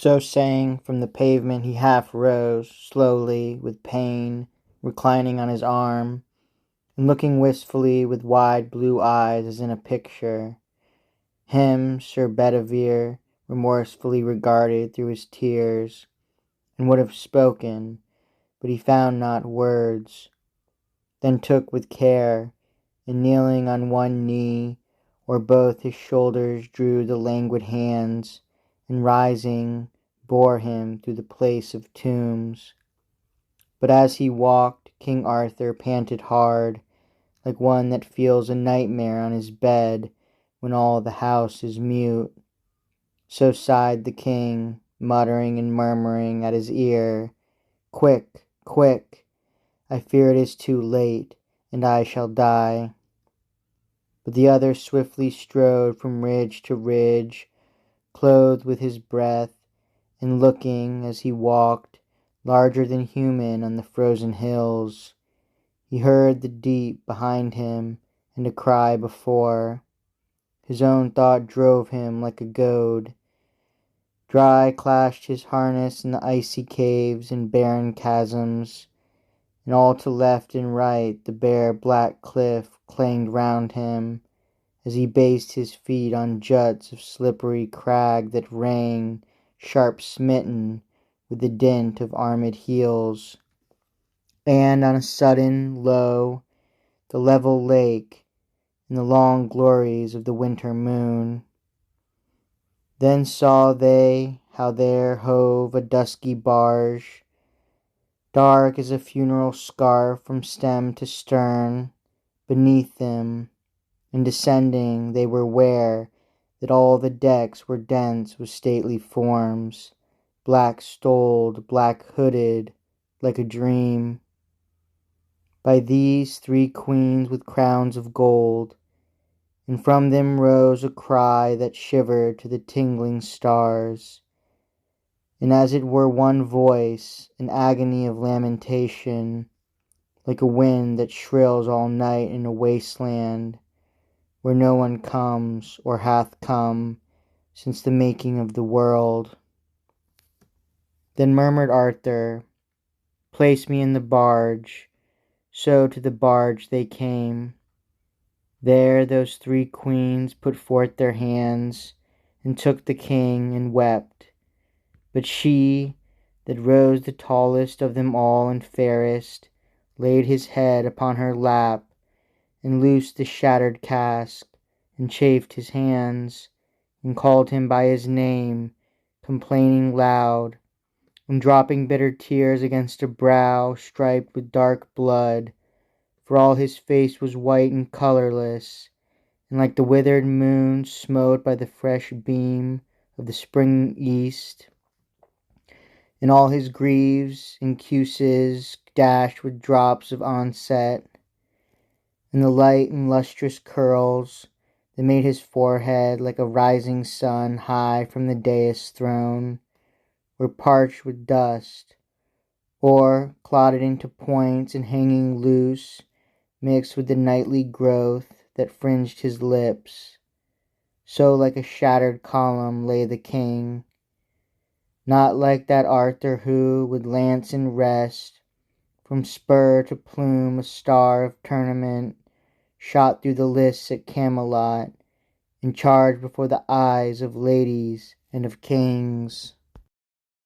So saying, from the pavement he half rose, slowly, with pain, reclining on his arm, and looking wistfully with wide blue eyes as in a picture. Him Sir Bedivere remorsefully regarded through his tears, and would have spoken, but he found not words. Then took with care, and kneeling on one knee, or both his shoulders drew the languid hands, and rising, bore him through the place of tombs. But as he walked, King Arthur panted hard, like one that feels a nightmare on his bed when all the house is mute. So sighed the king, muttering and murmuring at his ear, "Quick, quick! I fear it is too late, and I shall die." But the other swiftly strode from ridge to ridge, clothed with his breath, and looking, as he walked, larger than human on the frozen hills. He heard the deep behind him, and a cry before. His own thought drove him like a goad. Dry clashed his harness in the icy caves and barren chasms, and all to left and right the bare black cliff clanged round him, as he based his feet on juts of slippery crag that rang, sharp smitten, with the dint of armed heels. And on a sudden, lo, the level lake, and the long glories of the winter moon. Then saw they how there hove a dusky barge, dark as a funeral scarf from stem to stern, beneath them, and descending they were ware that all the decks were dense with stately forms, black stoled, black hooded, like a dream. By these three queens with crowns of gold, and from them rose a cry that shivered to the tingling stars, and as it were one voice, an agony of lamentation, like a wind that shrills all night in a wasteland where no one comes or hath come since the making of the world. Then murmured Arthur, "Place me in the barge." So to the barge they came. There those three queens put forth their hands, and took the king, and wept. But she, that rose the tallest of them all and fairest, laid his head upon her lap, and loosed the shattered casque, and chafed his hands, and called him by his name, complaining loud, and dropping bitter tears against a brow striped with dark blood, for all his face was white and colourless, and like the withered moon smote by the fresh beam of the spring east, and all his greaves and cuisses dashed with drops of onset, and the light and lustrous curls that made his forehead like a rising sun high from the dais throne were parched with dust, or clotted into points and hanging loose, mixed with the nightly growth that fringed his lips. So like a shattered column lay the king, not like that Arthur who, with lance in rest, from spur to plume a star of tournament, shot through the lists at Camelot, and charged before the eyes of ladies and of kings.